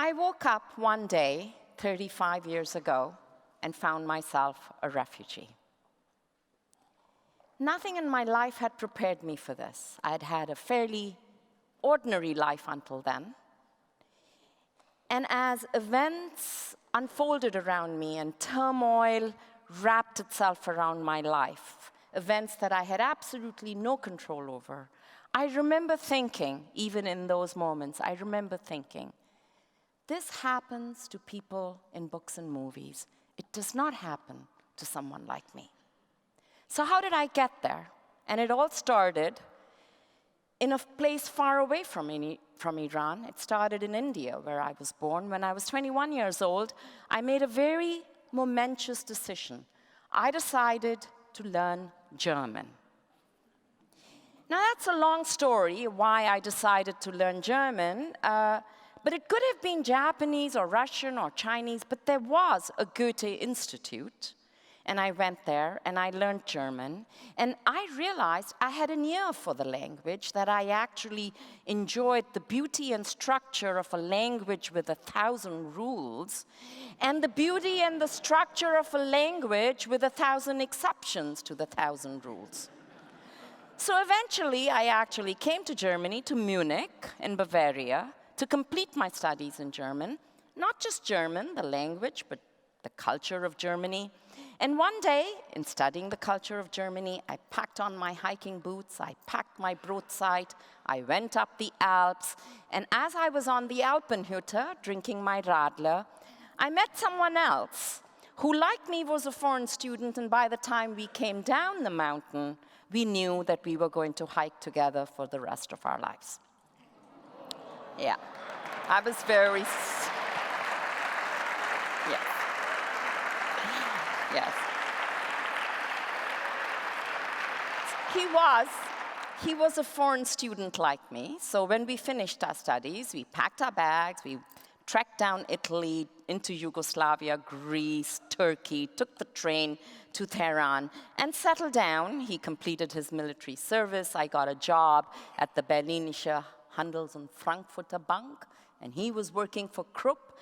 I woke up one day, 35 years ago, and found myself a refugee. Nothing in my life had prepared me for this. I had had a fairly ordinary life until then. And as events unfolded around me and turmoil wrapped itself around my life, events that I had absolutely no control over, I remember thinking, even in those moments, I remember thinking, this happens to people in books and movies. It does not happen to someone like me. So how did I get there? And it all started in a place far away from Iran. It started in India, where I was born. When I was 21 years old, I made a very momentous decision. I decided to learn German. Now, that's a long story, why I decided to learn German, but it could have been Japanese or Russian or Chinese, but there was a Goethe Institute, and I went there and I learned German, and I realized I had an ear for the language, that I actually enjoyed the beauty and structure of a language with 1,000 rules, and the beauty and the structure of a language with 1,000 exceptions to the 1,000 rules. So eventually, I actually came to Germany, to Munich in Bavaria, to complete my studies in German. Not just German, the language, but the culture of Germany. And one day, in studying the culture of Germany, I packed on my hiking boots, I packed my broadside, I went up the Alps, and as I was on the Alpenhütte, drinking my Radler, I met someone else who, like me, was a foreign student, and by the time we came down the mountain, we knew that we were going to hike together for the rest of our lives. Yeah, I was very, yes. Yes. He was a foreign student like me, so when we finished our studies, we packed our bags, we trekked down Italy, into Yugoslavia, Greece, Turkey, took the train to Tehran, and settled down. He completed his military service. I got a job at the Berlinische Handels- und Frankfurter Bank, and he was working for Krupp.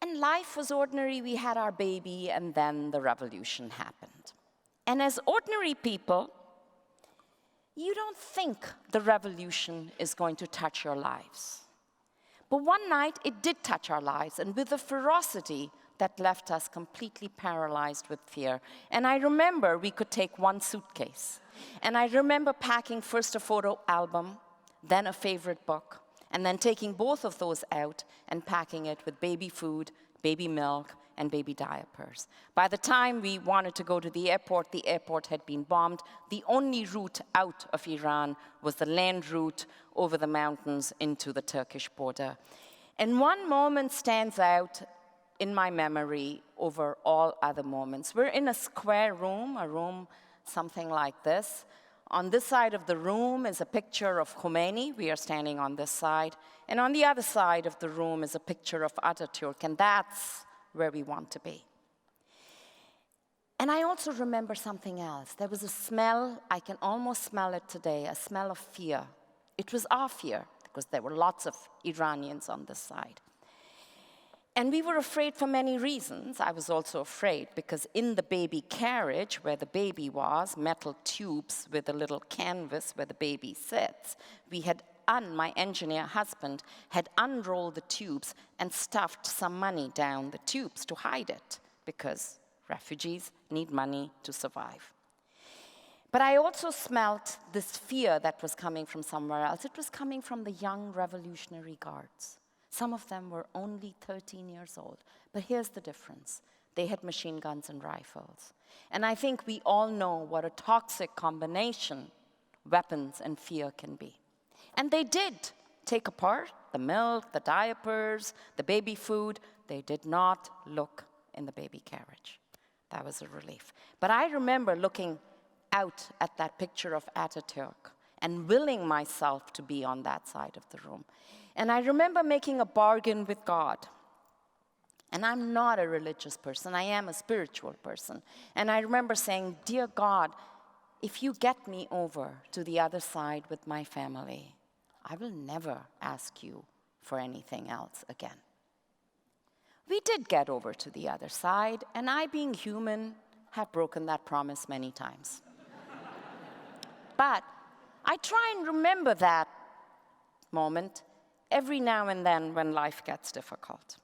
And life was ordinary. We had our baby, and then the revolution happened. And as ordinary people, you don't think the revolution is going to touch your lives. But one night, it did touch our lives, and with a ferocity that left us completely paralyzed with fear. And I remember we could take one suitcase. And I remember packing first a photo album, then a favorite book, and then taking both of those out and packing it with baby food, baby milk, and baby diapers. By the time we wanted to go to the airport had been bombed. The only route out of Iran was the land route over the mountains into the Turkish border. And one moment stands out in my memory over all other moments. We're in a square room, a room something like this. On this side of the room is a picture of Khomeini. We are standing on this side. And on the other side of the room is a picture of Atatürk, and that's where we want to be. And I also remember something else. There was a smell, I can almost smell it today, a smell of fear. It was our fear, because there were lots of Iranians on this side. And we were afraid for many reasons. I was also afraid because in the baby carriage, where the baby was, metal tubes with a little canvas where the baby sits, my engineer husband had unrolled the tubes and stuffed some money down the tubes to hide it, because refugees need money to survive. But I also smelt this fear that was coming from somewhere else. It was coming from the young Revolutionary Guards. Some of them were only 13 years old. But here's the difference. They had machine guns and rifles. And I think we all know what a toxic combination weapons and fear can be. And they did take apart the milk, the diapers, the baby food. They did not look in the baby carriage. That was a relief. But I remember looking out at that picture of Atatürk and willing myself to be on that side of the room. And I remember making a bargain with God. And I'm not a religious person, I am a spiritual person. And I remember saying, dear God, if you get me over to the other side with my family, I will never ask you for anything else again. We did get over to the other side, and I, being human, have broken that promise many times. But I try and remember that moment every now and then when life gets difficult.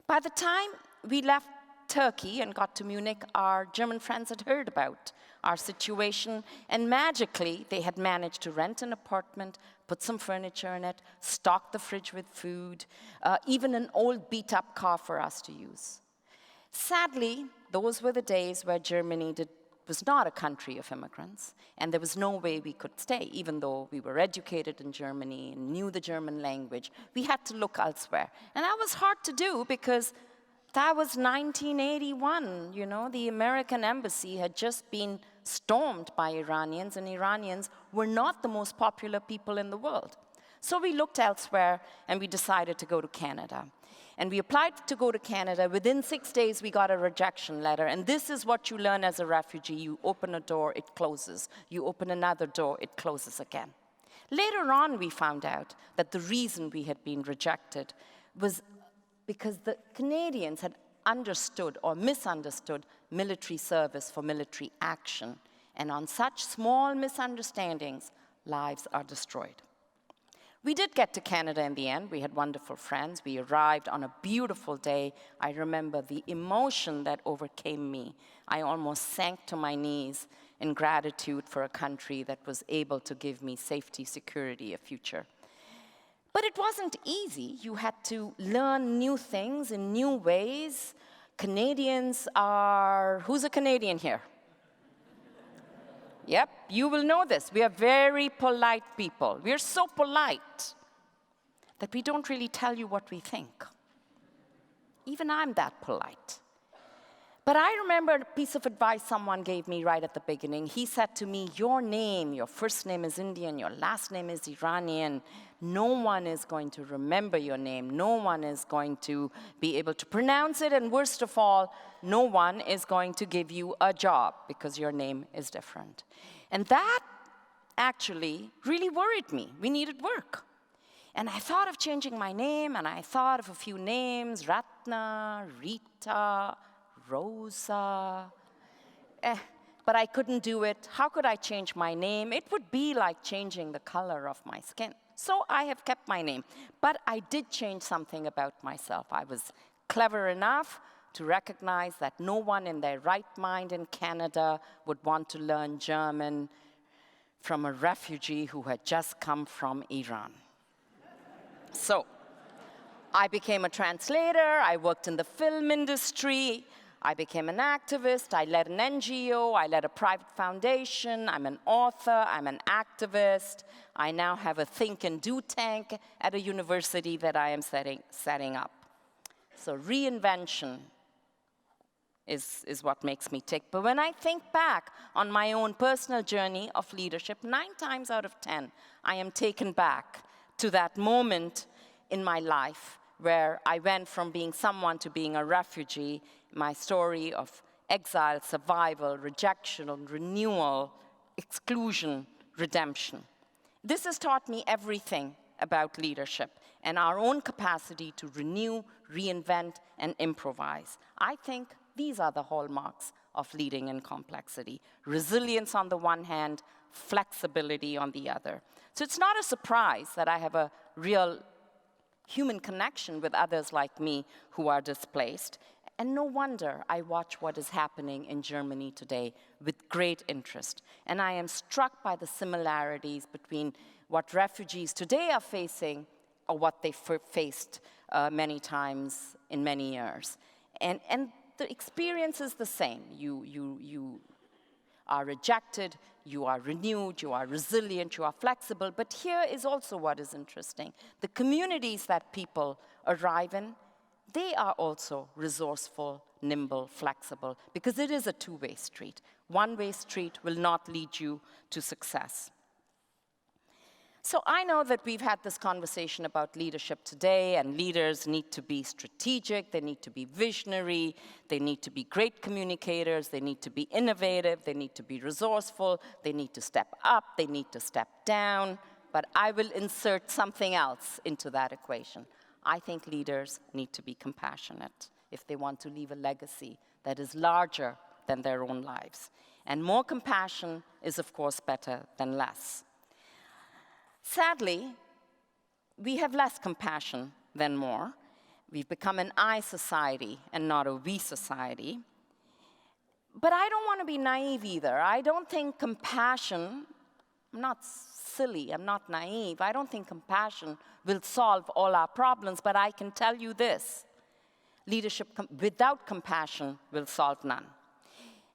By the time we left Turkey and got to Munich, our German friends had heard about our situation, and magically they had managed to rent an apartment, put some furniture in it, stock the fridge with food, even an old beat-up car for us to use. Sadly, those were the days where Germany was not a country of immigrants, and there was no way we could stay. Even though we were educated in Germany and knew the German language, we had to look elsewhere. And that was hard to do because that was 1981, you know, the American embassy had just been stormed by Iranians, and Iranians were not the most popular people in the world. So we looked elsewhere, and we decided to go to Canada. And we applied to go to Canada. Within 6 days, we got a rejection letter. And this is what you learn as a refugee. You open a door, it closes. You open another door, it closes again. Later on, we found out that the reason we had been rejected was because the Canadians had understood or misunderstood military service for military action. And on such small misunderstandings, lives are destroyed. We did get to Canada in the end. We had wonderful friends. We arrived on a beautiful day. I remember the emotion that overcame me. I almost sank to my knees in gratitude for a country that was able to give me safety, security, a future. But it wasn't easy. You had to learn new things in new ways. Canadians are... Who's a Canadian here? Yep, you will know this. We are very polite people. We are so polite that we don't really tell you what we think. Even I'm that polite. But I remember a piece of advice someone gave me right at the beginning. He said to me, your name, your first name is Indian, your last name is Iranian. No one is going to remember your name. No one is going to be able to pronounce it. And worst of all, no one is going to give you a job because your name is different. And that actually really worried me. We needed work. And I thought of changing my name, and I thought of a few names, Ratna, Rita, Rosa. But I couldn't do it. How could I change my name? It would be like changing the color of my skin. So I have kept my name. But I did change something about myself. I was clever enough to recognize that no one in their right mind in Canada would want to learn German from a refugee who had just come from Iran. So I became a translator. I worked in the film industry. I became an activist. I led an NGO. I led a private foundation. I'm an author. I'm an activist. I now have a think and do tank at a university that I am setting up. So reinvention is what makes me tick. But when I think back on my own personal journey of leadership, 9 times out of 10, I am taken back to that moment in my life where I went from being someone to being a refugee, my story of exile, survival, rejection, renewal, exclusion, redemption. This has taught me everything about leadership and our own capacity to renew, reinvent, and improvise. I think these are the hallmarks of leading in complexity. Resilience on the one hand, flexibility on the other. So it's not a surprise that I have a real human connection with others like me who are displaced. And no wonder I watch what is happening in Germany today with great interest. And I am struck by the similarities between what refugees today are facing or what they faced many times in many years. And the experience is the same. You are rejected, you are renewed, you are resilient, you are flexible. But here is also what is interesting. The communities that people arrive in, they are also resourceful, nimble, flexible, because it is a two-way street. One-way street will not lead you to success. So I know that we've had this conversation about leadership today, and leaders need to be strategic, they need to be visionary, they need to be great communicators, they need to be innovative, they need to be resourceful, they need to step up, they need to step down. But I will insert something else into that equation. I think leaders need to be compassionate. if they want to leave a legacy that is larger than their own lives. And more compassion is, of course, better than less. Sadly, we have less compassion than more. We've become an I society and not a we society. But I don't want to be naive either. I don't think compassion, I'm not silly, I'm not naive. I don't think compassion will solve all our problems, but I can tell you this. Leadership without compassion will solve none.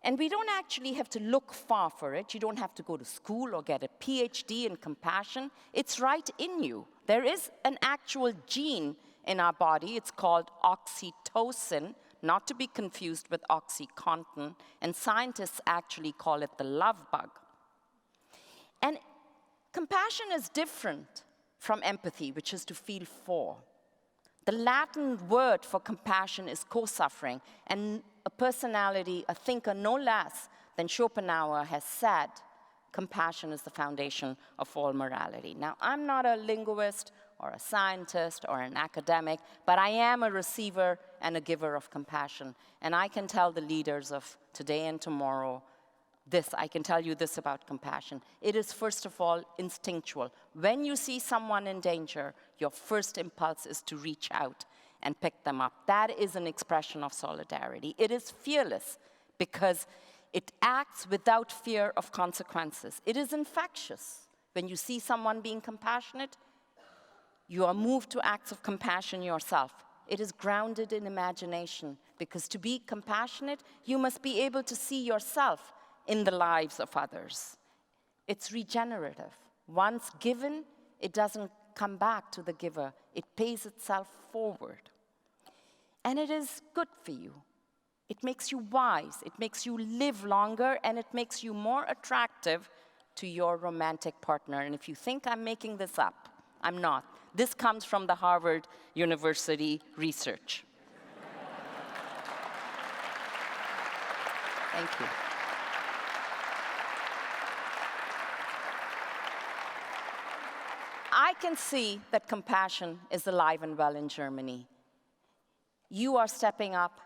And we don't actually have to look far for it. You don't have to go to school or get a PhD in compassion. It's right in you. There is an actual gene in our body. It's called oxytocin, not to be confused with OxyContin. And scientists actually call it the love bug. And compassion is different from empathy, which is to feel for. The Latin word for compassion is co-suffering, and a personality, a thinker no less than Schopenhauer has said, compassion is the foundation of all morality. Now, I'm not a linguist or a scientist or an academic, but I am a receiver and a giver of compassion. And I can tell the leaders of today and tomorrow this, I can tell you this about compassion. It is, first of all, instinctual. When you see someone in danger, your first impulse is to reach out and pick them up. That is an expression of solidarity. It is fearless because it acts without fear of consequences. It is infectious. When you see someone being compassionate, you are moved to acts of compassion yourself. It is grounded in imagination because to be compassionate, you must be able to see yourself in the lives of others. It's regenerative. Once given, it doesn't come back to the giver. It pays itself forward. And it is good for you. It makes you wise. It makes you live longer, and it makes you more attractive to your romantic partner. And if you think I'm making this up, I'm not. This comes from the Harvard University research. Thank you. I can see that compassion is alive and well in Germany. You are stepping up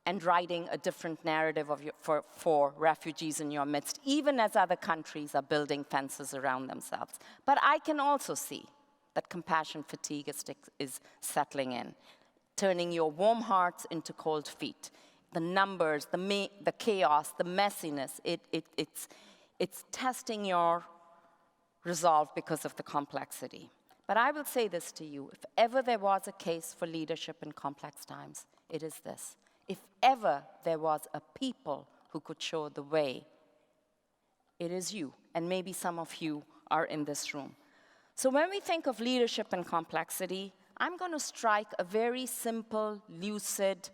and writing a different narrative of for refugees in your midst, even as other countries are building fences around themselves. But I can also see that compassion fatigue is settling in, turning your warm hearts into cold feet. The numbers, the chaos, the messiness, it's testing your resolve because of the complexity. But I will say this to you, if ever there was a case for leadership in complex times, it is this. If ever there was a people who could show the way, it is you, and maybe some of you are in this room. So when we think of leadership and complexity, I'm going to strike a very simple, lucid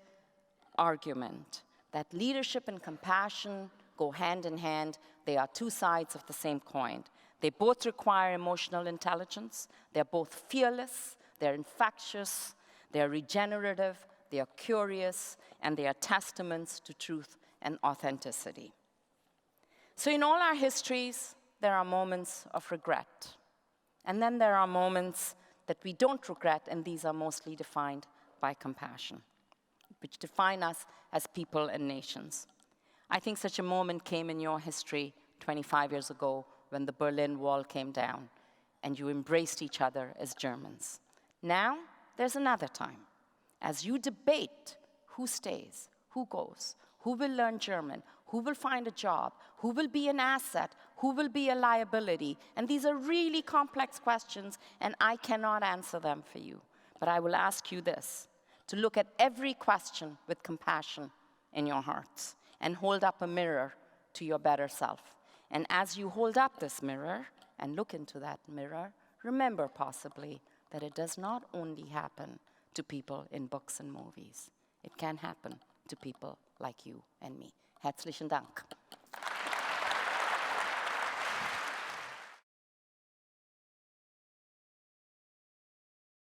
argument that leadership and compassion go hand in hand. They are two sides of the same coin. They both require emotional intelligence. They're both fearless, they're infectious, they're regenerative, they are curious, and they are testaments to truth and authenticity. So in all our histories, there are moments of regret. And then there are moments that we don't regret, and these are mostly defined by compassion, which define us as people and nations. I think such a moment came in your history 25 years ago when the Berlin Wall came down and you embraced each other as Germans. Now, there's another time. As you debate who stays, who goes, who will learn German, who will find a job, who will be an asset, who will be a liability, and these are really complex questions, and I cannot answer them for you. But I will ask you this, to look at every question with compassion in your hearts and hold up a mirror to your better self. And as you hold up this mirror and look into that mirror, remember possibly that it does not only happen to people in books and movies. It can happen to people like you and me. Herzlichen Dank.